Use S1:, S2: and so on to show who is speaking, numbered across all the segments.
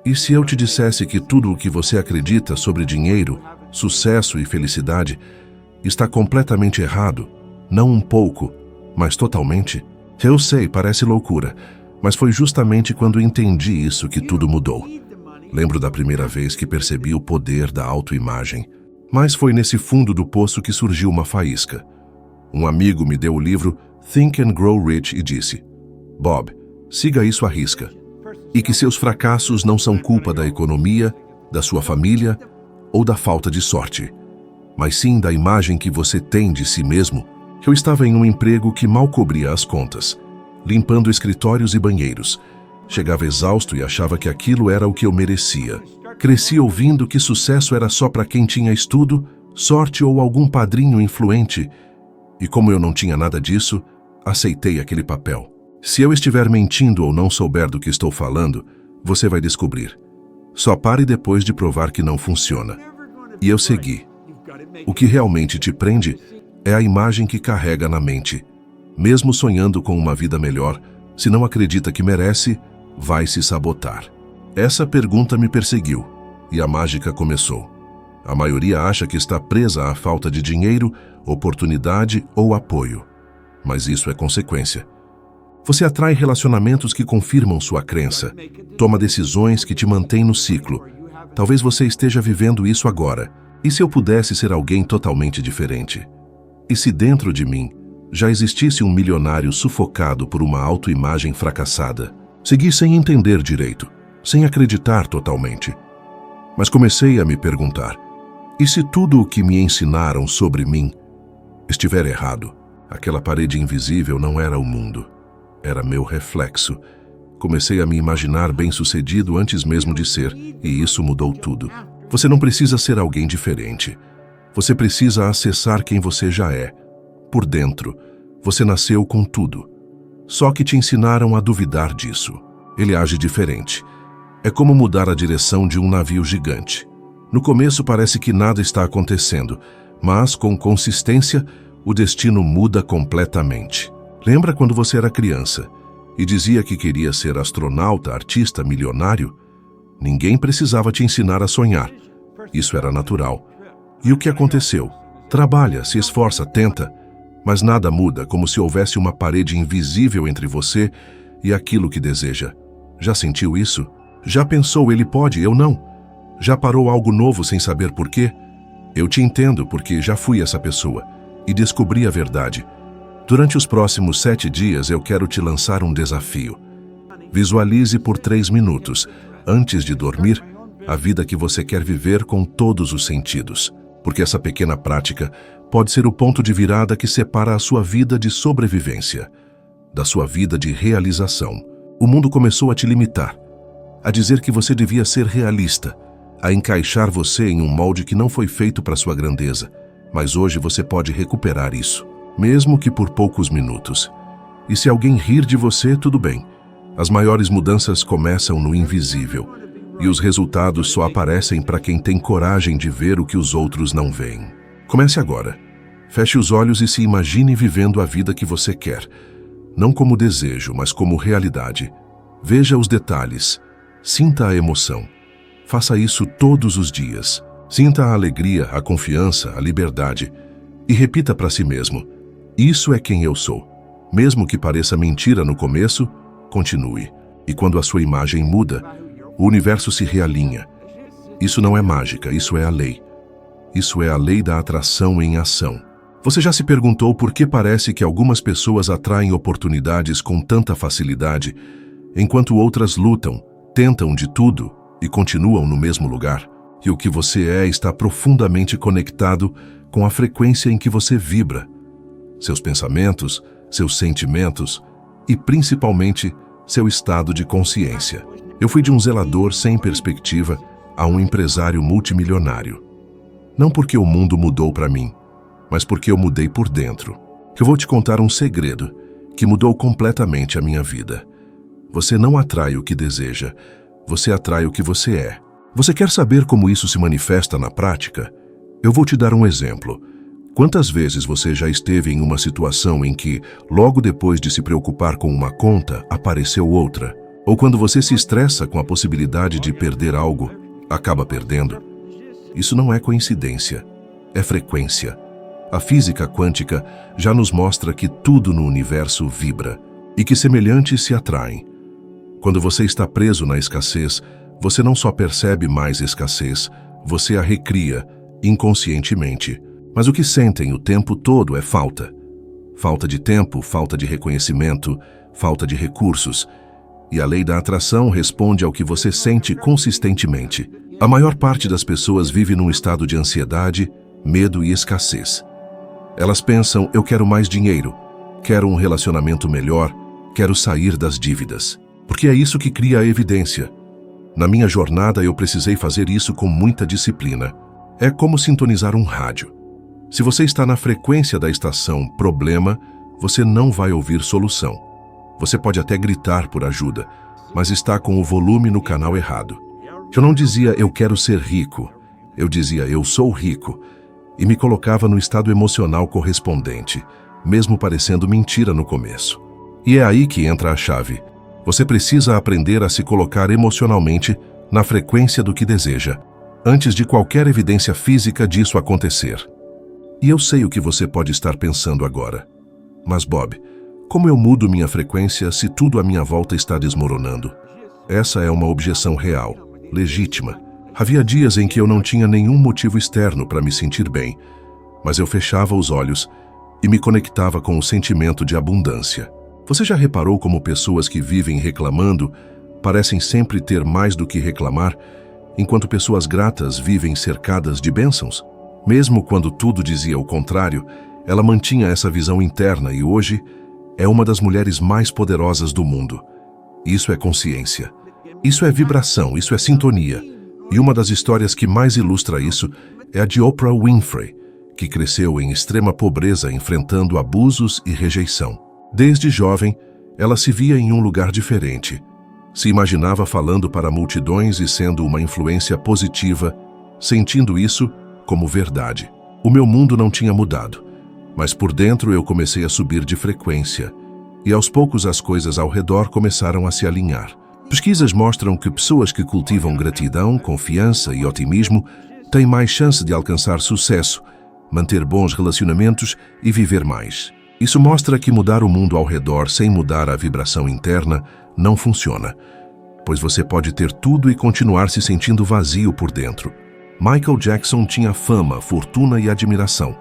S1: E se eu te dissesse que tudo o que você acredita sobre dinheiro, sucesso e felicidade está completamente errado, não um pouco, mas totalmente? Eu sei, parece loucura, mas foi justamente quando entendi isso que tudo mudou. Lembro da primeira vez que percebi o poder da autoimagem, mas foi nesse fundo do poço que surgiu uma faísca. Um amigo me deu o livro Think and Grow Rich e disse: Bob, siga isso à risca. E que seus fracassos não são culpa da economia, da sua família ou da falta de sorte, mas sim da imagem que você tem de si mesmo. Eu estava em um emprego que mal cobria as contas, limpando escritórios e banheiros. Chegava exausto e achava que aquilo era o que eu merecia. Cresci ouvindo que sucesso era só para quem tinha estudo, sorte ou algum padrinho influente. E como eu não tinha nada disso, aceitei aquele papel. Se eu estiver mentindo ou não souber do que estou falando, você vai descobrir. Só pare depois de provar que não funciona. E eu segui. O que realmente te prende é a imagem que carrega na mente. Mesmo sonhando com uma vida melhor, se não acredita que merece, vai se sabotar. Essa pergunta me perseguiu, e a mágica começou. A maioria acha que está presa à falta de dinheiro, oportunidade ou apoio. Mas isso é consequência. Você atrai relacionamentos que confirmam sua crença, toma decisões que te mantêm no ciclo. Talvez você esteja vivendo isso agora. E se eu pudesse ser alguém totalmente diferente? E se dentro de mim já existisse um milionário sufocado por uma autoimagem fracassada? Segui sem entender direito, sem acreditar totalmente. Mas comecei a me perguntar: e se tudo o que me ensinaram sobre mim estiver errado? Aquela parede invisível não era o mundo. Era meu reflexo. Comecei a me imaginar bem-sucedido antes mesmo de ser, e isso mudou tudo. Você não precisa ser alguém diferente. Você precisa acessar quem você já é. Por dentro, você nasceu com tudo. Só que te ensinaram a duvidar disso. Ele age diferente. É como mudar a direção de um navio gigante. No começo parece que nada está acontecendo, mas com consistência, o destino muda completamente. Lembra quando você era criança e dizia que queria ser astronauta, artista, milionário? Ninguém precisava te ensinar a sonhar. Isso era natural. E o que aconteceu? Trabalha, se esforça, tenta, mas nada muda, como se houvesse uma parede invisível entre você e aquilo que deseja. Já sentiu isso? Já pensou, ele pode, eu não? Já parou algo novo sem saber por quê? Eu te entendo, porque já fui essa pessoa e descobri a verdade. Durante os próximos 7 dias, eu quero te lançar um desafio. Visualize por 3 minutos, antes de dormir, a vida que você quer viver com todos os sentidos. Porque essa pequena prática pode ser o ponto de virada que separa a sua vida de sobrevivência da sua vida de realização. O mundo começou a te limitar, a dizer que você devia ser realista, a encaixar você em um molde que não foi feito para sua grandeza. Mas hoje você pode recuperar isso, mesmo que por poucos minutos. E se alguém rir de você, tudo bem. As maiores mudanças começam no invisível, e os resultados só aparecem para quem tem coragem de ver o que os outros não veem. Comece agora. Feche os olhos e se imagine vivendo a vida que você quer. Não como desejo, mas como realidade. Veja os detalhes. Sinta a emoção. Faça isso todos os dias. Sinta a alegria, a confiança, a liberdade. E repita para si mesmo: isso é quem eu sou. Mesmo que pareça mentira no começo, continue. E quando a sua imagem muda, o universo se realinha. Isso não é mágica, isso é a lei. Isso é a lei da atração em ação. Você já se perguntou por que parece que algumas pessoas atraem oportunidades com tanta facilidade, enquanto outras lutam, tentam de tudo e continuam no mesmo lugar? E o que você é está profundamente conectado com a frequência em que você vibra. Seus pensamentos, seus sentimentos e, principalmente, seu estado de consciência. Eu fui de um zelador sem perspectiva a um empresário multimilionário. Não porque o mundo mudou para mim, mas porque eu mudei por dentro. Eu vou te contar um segredo que mudou completamente a minha vida. Você não atrai o que deseja, você atrai o que você é. Você quer saber como isso se manifesta na prática? Eu vou te dar um exemplo. Quantas vezes você já esteve em uma situação em que, logo depois de se preocupar com uma conta, apareceu outra? Ou quando você se estressa com a possibilidade de perder algo, acaba perdendo. Isso não é coincidência, é frequência. A física quântica já nos mostra que tudo no universo vibra e que semelhantes se atraem. Quando você está preso na escassez, você não só percebe mais escassez, você a recria inconscientemente. Mas o que sentem o tempo todo é falta. Falta de tempo, falta de reconhecimento, falta de recursos. E a lei da atração responde ao que você sente consistentemente. A maior parte das pessoas vive num estado de ansiedade, medo e escassez. Elas pensam, eu quero mais dinheiro, quero um relacionamento melhor, quero sair das dívidas. Porque é isso que cria a evidência. Na minha jornada eu precisei fazer isso com muita disciplina. É como sintonizar um rádio. Se você está na frequência da estação problema, você não vai ouvir solução. Você pode até gritar por ajuda, mas está com o volume no canal errado. Eu não dizia eu quero ser rico, eu dizia eu sou rico e me colocava no estado emocional correspondente, mesmo parecendo mentira no começo. E é aí que entra a chave. Você precisa aprender a se colocar emocionalmente na frequência do que deseja, antes de qualquer evidência física disso acontecer. E eu sei o que você pode estar pensando agora. Mas Bob, como eu mudo minha frequência se tudo à minha volta está desmoronando? Essa é uma objeção real, legítima. Havia dias em que eu não tinha nenhum motivo externo para me sentir bem, mas eu fechava os olhos e me conectava com o sentimento de abundância. Você já reparou como pessoas que vivem reclamando parecem sempre ter mais do que reclamar, enquanto pessoas gratas vivem cercadas de bênçãos? Mesmo quando tudo dizia o contrário, ela mantinha essa visão interna e hoje é uma das mulheres mais poderosas do mundo. Isso é consciência. Isso é vibração, isso é sintonia. E uma das histórias que mais ilustra isso é a de Oprah Winfrey, que cresceu em extrema pobreza enfrentando abusos e rejeição. Desde jovem, ela se via em um lugar diferente. Se imaginava falando para multidões e sendo uma influência positiva, sentindo isso como verdade. O meu mundo não tinha mudado, mas por dentro eu comecei a subir de frequência, e aos poucos as coisas ao redor começaram a se alinhar. Pesquisas mostram que pessoas que cultivam gratidão, confiança e otimismo têm mais chance de alcançar sucesso, manter bons relacionamentos e viver mais. Isso mostra que mudar o mundo ao redor sem mudar a vibração interna não funciona, pois você pode ter tudo e continuar se sentindo vazio por dentro. Michael Jackson tinha fama, fortuna e admiração,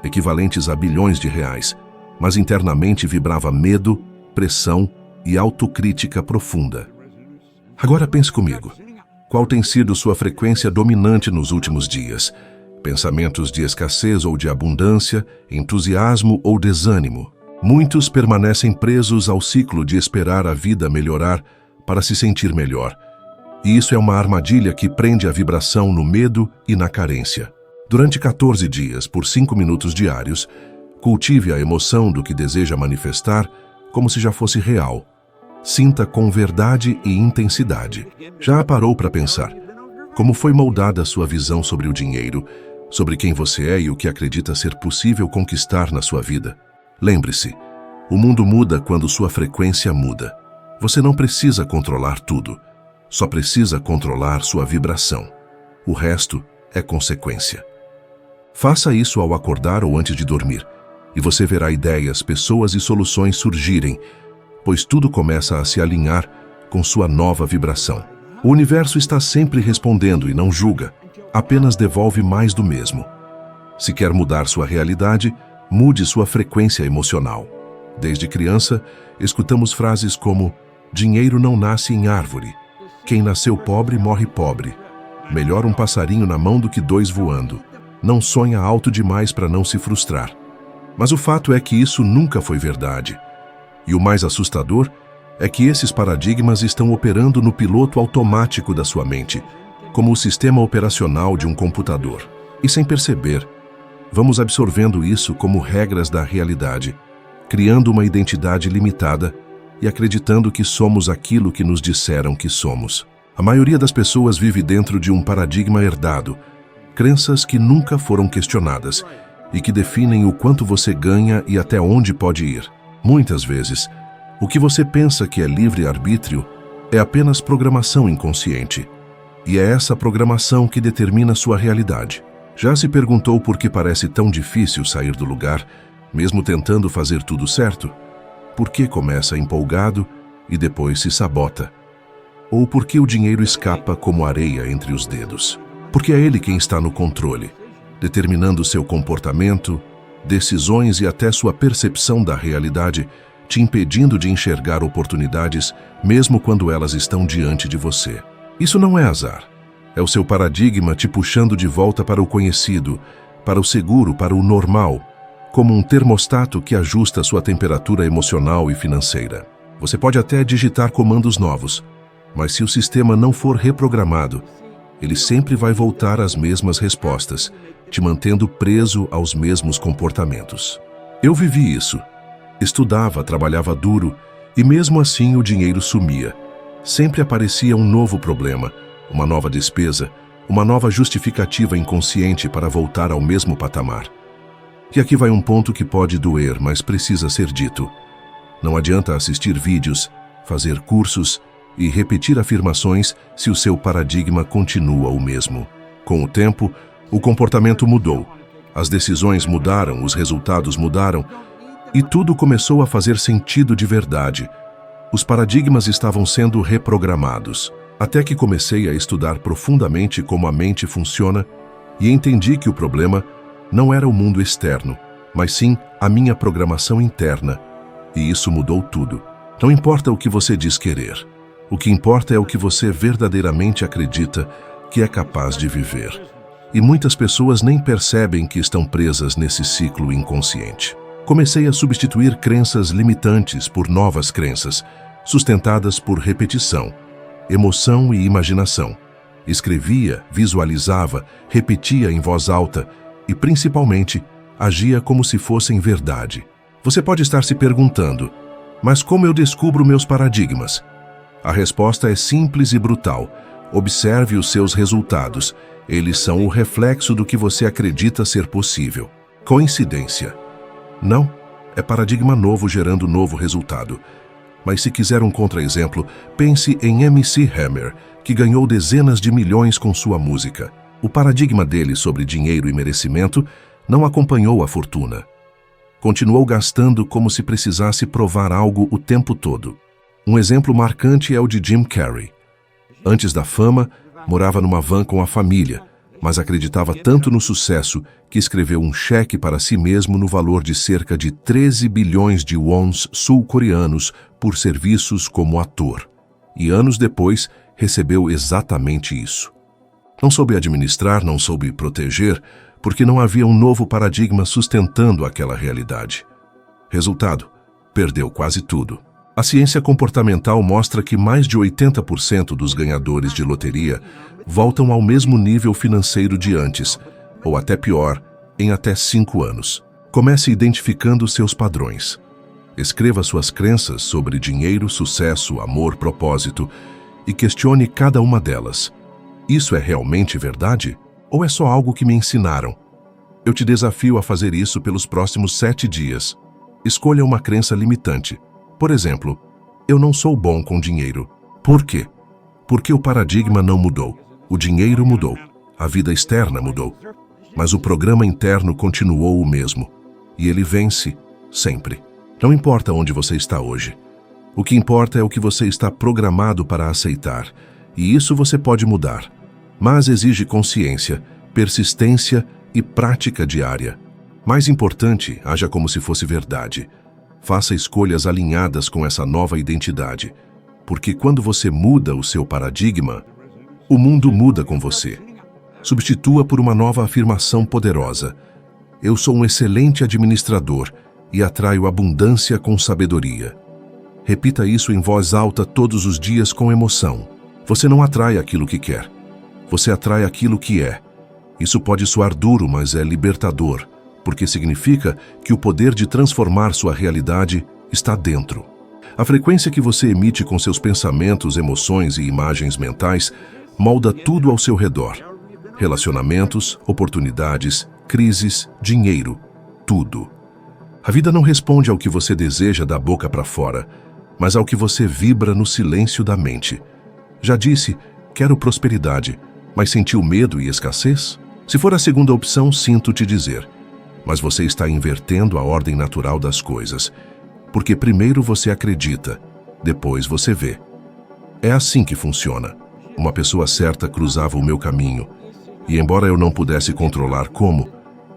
S1: equivalentes a bilhões de reais, mas internamente vibrava medo, pressão e autocrítica profunda. Agora pense comigo. Qual tem sido sua frequência dominante nos últimos dias? Pensamentos de escassez ou de abundância, entusiasmo ou desânimo? Muitos permanecem presos ao ciclo de esperar a vida melhorar para se sentir melhor. E isso é uma armadilha que prende a vibração no medo e na carência. Durante 14 dias, por 5 minutos diários, cultive a emoção do que deseja manifestar como se já fosse real. Sinta com verdade e intensidade. Já parou para pensar como foi moldada a sua visão sobre o dinheiro, sobre quem você é e o que acredita ser possível conquistar na sua vida? Lembre-se, o mundo muda quando sua frequência muda. Você não precisa controlar tudo, só precisa controlar sua vibração. O resto é consequência. Faça isso ao acordar ou antes de dormir, e você verá ideias, pessoas e soluções surgirem, pois tudo começa a se alinhar com sua nova vibração. O universo está sempre respondendo e não julga, apenas devolve mais do mesmo. Se quer mudar sua realidade, mude sua frequência emocional. Desde criança, escutamos frases como: dinheiro não nasce em árvore, quem nasceu pobre morre pobre, melhor um passarinho na mão do que 2 voando, não sonha alto demais para não se frustrar. Mas o fato é que isso nunca foi verdade. E o mais assustador é que esses paradigmas estão operando no piloto automático da sua mente, como o sistema operacional de um computador. E sem perceber, vamos absorvendo isso como regras da realidade, criando uma identidade limitada e acreditando que somos aquilo que nos disseram que somos. A maioria das pessoas vive dentro de um paradigma herdado, crenças que nunca foram questionadas e que definem o quanto você ganha e até onde pode ir. Muitas vezes, o que você pensa que é livre-arbítrio É apenas programação inconsciente. E é essa programação que determina sua realidade. Já se perguntou por que parece tão difícil sair do lugar, mesmo tentando fazer tudo certo? Por que começa empolgado e depois se sabota? Ou por que o dinheiro escapa como areia entre os dedos? Porque é ele quem está no controle, determinando seu comportamento, decisões e até sua percepção da realidade, te impedindo de enxergar oportunidades, mesmo quando elas estão diante de você. Isso não é azar. É o seu paradigma te puxando de volta para o conhecido, para o seguro, para o normal, como um termostato que ajusta sua temperatura emocional e financeira. Você pode até digitar comandos novos, mas se o sistema não for reprogramado, ele sempre vai voltar às mesmas respostas, te mantendo preso aos mesmos comportamentos. Eu vivi isso. Estudava, trabalhava duro e mesmo assim o dinheiro sumia. Sempre aparecia um novo problema, uma nova despesa, uma nova justificativa inconsciente para voltar ao mesmo patamar. E aqui vai um ponto que pode doer, mas precisa ser dito. Não adianta assistir vídeos, fazer cursos e repetir afirmações se o seu paradigma continua o mesmo. Com o tempo, o comportamento mudou, as decisões mudaram, os resultados mudaram e tudo começou a fazer sentido de verdade. Os paradigmas estavam sendo reprogramados, até que comecei a estudar profundamente como a mente funciona e entendi que o problema não era o mundo externo, mas sim a minha programação interna. E isso mudou tudo. Não importa o que você diz querer. O que importa é o que você verdadeiramente acredita que é capaz de viver. E muitas pessoas nem percebem que estão presas nesse ciclo inconsciente. Comecei a substituir crenças limitantes por novas crenças, sustentadas por repetição, emoção e imaginação. Escrevia, visualizava, repetia em voz alta e, principalmente, agia como se fossem verdade. Você pode estar se perguntando, mas como eu descubro meus paradigmas? A resposta é simples e brutal. Observe os seus resultados. Eles são o reflexo do que você acredita ser possível. Coincidência? Não. É paradigma novo gerando novo resultado. Mas se quiser um contra-exemplo, pense em MC Hammer, que ganhou dezenas de milhões com sua música. O paradigma dele sobre dinheiro e merecimento não acompanhou a fortuna. Continuou gastando como se precisasse provar algo o tempo todo. Um exemplo marcante é o de Jim Carrey. Antes da fama, morava numa van com a família, mas acreditava tanto no sucesso que escreveu um cheque para si mesmo no valor de cerca de 13 bilhões de wons sul-coreanos por serviços como ator. E anos depois, recebeu exatamente isso. Não soube administrar, não soube proteger, porque não havia um novo paradigma sustentando aquela realidade. Resultado, perdeu quase tudo. A ciência comportamental mostra que mais de 80% dos ganhadores de loteria voltam ao mesmo nível financeiro de antes, ou até pior, em até 5 anos. Comece identificando seus padrões. Escreva suas crenças sobre dinheiro, sucesso, amor, propósito e questione cada uma delas. Isso é realmente verdade? Ou é só algo que me ensinaram? Eu te desafio a fazer isso pelos próximos 7 dias. Escolha uma crença limitante. Por exemplo, eu não sou bom com dinheiro. Por quê? Porque o paradigma não mudou. O dinheiro mudou. A vida externa mudou. Mas o programa interno continuou o mesmo. E ele vence sempre. Não importa onde você está hoje. O que importa é o que você está programado para aceitar. E isso você pode mudar. Mas exige consciência, persistência e prática diária. Mais importante, haja como se fosse verdade. Faça escolhas alinhadas com essa nova identidade, porque quando você muda o seu paradigma, o mundo muda com você. Substitua por uma nova afirmação poderosa. Eu sou um excelente administrador e atraio abundância com sabedoria. Repita isso em voz alta todos os dias com emoção. Você não atrai aquilo que quer. Você atrai aquilo que é. Isso pode soar duro, mas é libertador, porque significa que o poder de transformar sua realidade está dentro. A frequência que você emite com seus pensamentos, emoções e imagens mentais molda tudo ao seu redor. Relacionamentos, oportunidades, crises, dinheiro, tudo. A vida não responde ao que você deseja da boca para fora. mas ao que você vibra no silêncio da mente. Já disse, quero prosperidade, mas sentiu medo e escassez? Se for a segunda opção, sinto te dizer, mas você está invertendo a ordem natural das coisas, porque primeiro você acredita, depois você vê. É assim que funciona. Uma pessoa certa cruzava o meu caminho, e embora eu não pudesse controlar como,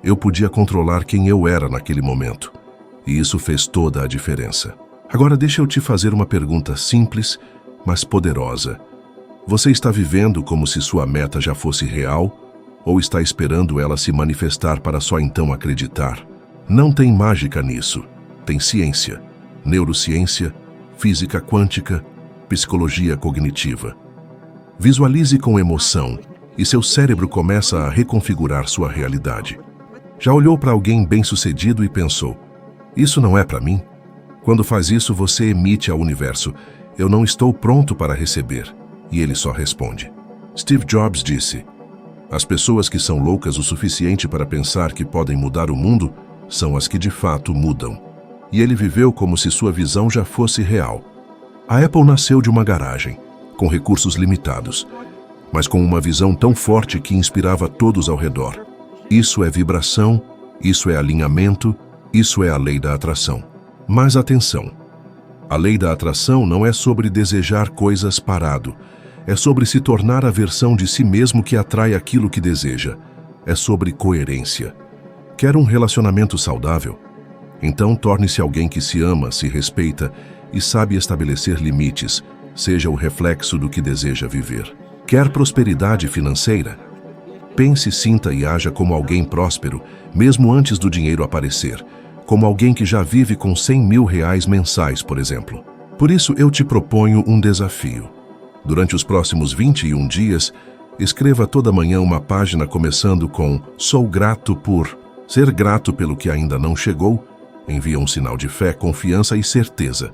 S1: eu podia controlar quem eu era naquele momento. E isso fez toda a diferença. Agora deixa eu te fazer uma pergunta simples, mas poderosa. Você está vivendo como se sua meta já fosse real, ou está esperando ela se manifestar para só então acreditar? Não tem mágica nisso. Tem ciência, neurociência, física quântica, psicologia cognitiva. Visualize com emoção e seu cérebro começa a reconfigurar sua realidade. Já olhou para alguém bem-sucedido e pensou, isso não é para mim? Quando faz isso, você emite ao universo, eu não estou pronto para receber. E ele só responde. Steve Jobs disse, as pessoas que são loucas o suficiente para pensar que podem mudar o mundo são as que de fato mudam. E ele viveu como se sua visão já fosse real. A Apple nasceu de uma garagem, com recursos limitados, mas com uma visão tão forte que inspirava todos ao redor. Isso é vibração, isso é alinhamento, isso é a lei da atração. Mas atenção, a lei da atração não é sobre desejar coisas parado, é sobre se tornar a versão de si mesmo que atrai aquilo que deseja. É sobre coerência. Quer um relacionamento saudável? Então torne-se alguém que se ama, se respeita e sabe estabelecer limites, seja o reflexo do que deseja viver. Quer prosperidade financeira? Pense, sinta e haja como alguém próspero, mesmo antes do dinheiro aparecer, como alguém que já vive com 100 mil reais mensais, por exemplo. Por isso eu te proponho um desafio. Durante os próximos 21 dias, escreva toda manhã uma página começando com sou grato por. Ser grato pelo que ainda não chegou, envia um sinal de fé, confiança e certeza.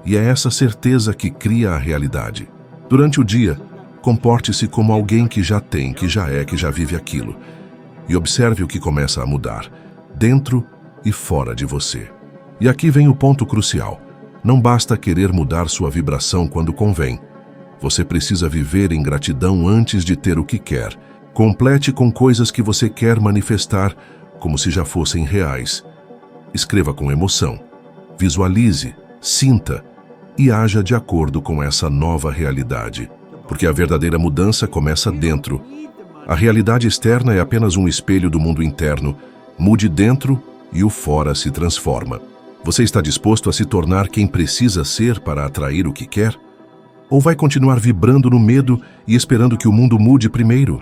S1: E é essa certeza que cria a realidade. Durante o dia, comporte-se como alguém que já tem, que já é, que já vive aquilo. E observe o que começa a mudar, dentro e fora de você. E aqui vem o ponto crucial. Não basta querer mudar sua vibração quando convém. Você precisa viver em gratidão antes de ter o que quer. Complete com coisas que você quer manifestar, como se já fossem reais. Escreva com emoção. Visualize, sinta e haja de acordo com essa nova realidade. Porque a verdadeira mudança começa dentro. A realidade externa é apenas um espelho do mundo interno. Mude dentro e o fora se transforma. Você está disposto a se tornar quem precisa ser para atrair o que quer? Ou vai continuar vibrando no medo e esperando que o mundo mude primeiro?